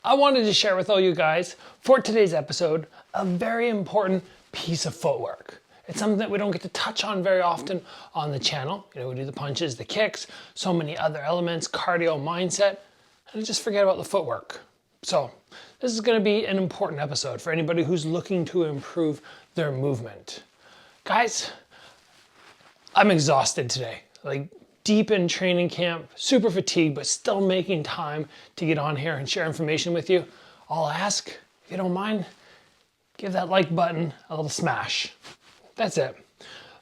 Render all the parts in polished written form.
I wanted to share with all you guys, for today's episode, a very important piece of footwork. It's something that we don't get to touch on very often on the channel. You know, we do the punches, the kicks, so many other elements, cardio, mindset, and just forget about the footwork. So this is going to be an important episode for anybody who's looking to improve their movement. Guys, I'm exhausted today. Like, deep in training camp, super fatigued, but still making time to get on here and share information with you. I'll ask, if you don't mind, give that like button a little smash. That's it.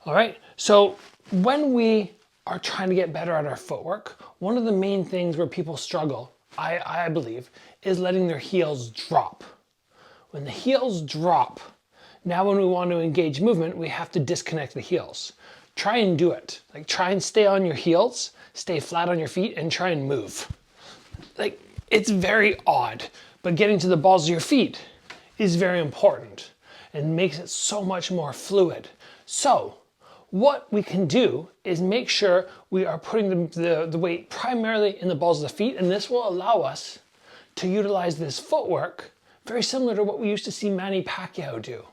All right, so when we are trying to get better at our footwork, one of the main things where people struggle, I believe, is letting their heels drop. When the heels drop, now when we want to engage movement, we have to disconnect the heels. Try and do it. Like, try and stay on your heels, stay flat on your feet, and try and move. Like, it's very odd, but getting to the balls of your feet is very important and makes it so much more fluid. So what we can do is make sure we are putting the weight primarily in the balls of the feet, and this will allow us to utilize this footwork very similar to what we used to see Manny Pacquiao do.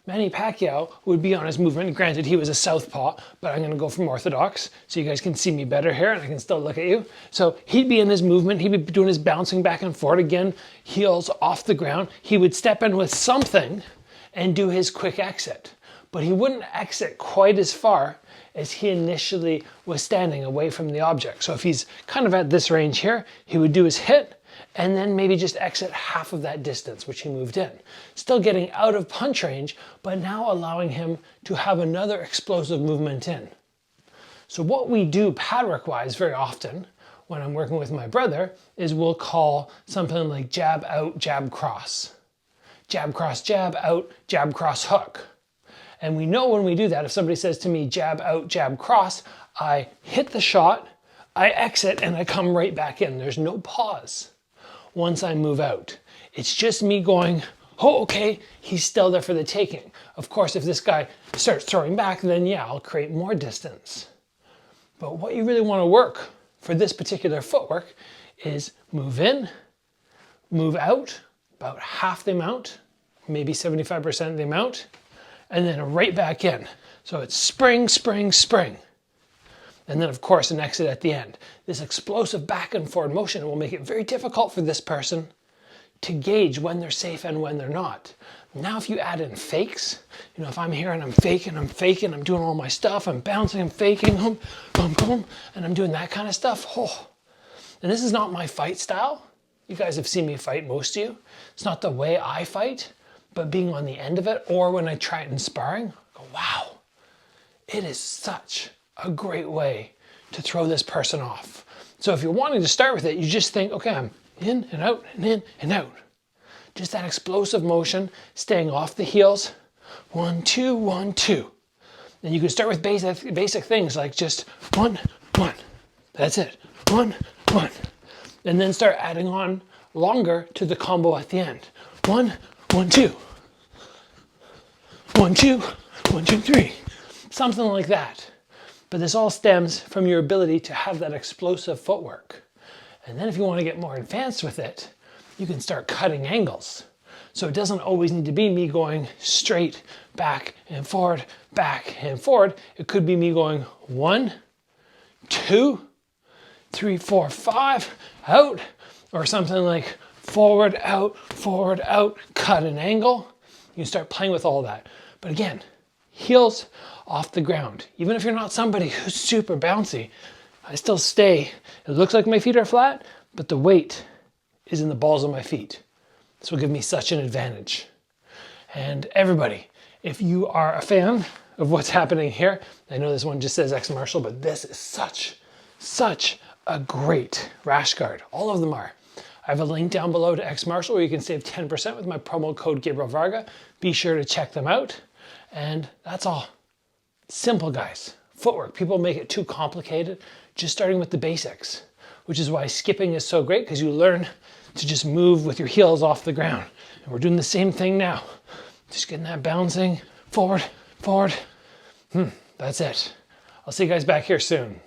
Manny Pacquiao would be on his movement. Granted, he was a southpaw, but I'm going to go from orthodox so you guys can see me better here and I can still look at you. So he'd be in his movement. He'd be doing his bouncing back and forth. Again, heels off the ground. He would step in with something and do his quick exit. But he wouldn't exit quite as far as he initially was standing away from the object. So if he's kind of at this range here, he would do his hit and then maybe just exit half of that distance, which he moved in. Still getting out of punch range, but now allowing him to have another explosive movement in. So what we do pad work-wise very often when I'm working with my brother is we'll call something like jab out, jab cross. Jab cross, jab out, jab cross hook. And we know when we do that, if somebody says to me jab out, jab cross, I hit the shot, I exit, and I come right back in. There's no pause once I move out. It's just me going, oh, okay, he's still there for the taking. Of course, if this guy starts throwing back, then yeah, I'll create more distance. But what you really want to work for this particular footwork is move in, move out, about half the amount, maybe 75% of the amount, and then right back in. So it's spring, spring, spring. And then of course an exit at the end. This explosive back and forward motion will make it very difficult for this person to gauge when they're safe and when they're not. Now if you add in fakes, you know, if I'm here and I'm faking, I'm doing all my stuff, I'm bouncing, I'm faking, boom, boom, boom, and I'm doing that kind of stuff. Oh. And this is not my fight style. You guys have seen me fight, most of you. It's not the way I fight, but being on the end of it, or when I try it in sparring, I go, wow, it is such a great way to throw this person off. So if you're wanting to start with it, you just think, okay, I'm in and out and in and out. Just that explosive motion, staying off the heels. 1, 2, 1, 2. And you can start with basic things like just 1, 1. That's it. 1, 1. And then start adding on longer to the combo at the end. 1, 1, 2. 1, 2, 1, 2, 3. Something like that. But this all stems from your ability to have that explosive footwork. And then if you want to get more advanced with it, you can start cutting angles. So it doesn't always need to be me going straight back and forward, back and forward. It could be me going 1, 2, 3, 4, 5, out, or something like forward, out, cut an angle. You can start playing with all that. But again, heels off the ground. Even if you're not somebody who's super bouncy, I still stay. It looks like my feet are flat, but the weight is in the balls of my feet. This will give me such an advantage. And everybody, if you are a fan of what's happening here, I know this one just says XMartial, but this is such a great rash guard. All of them are. I have a link down below to XMartial where you can save 10% with my promo code Gabriel Varga. Be sure to check them out. And that's all. Simple, guys. Footwork. People make it too complicated. Just starting with the basics, which is why skipping is so great, because you learn to just move with your heels off the ground. And we're doing the same thing now. Just getting that bouncing forward. That's it. I'll see you guys back here soon.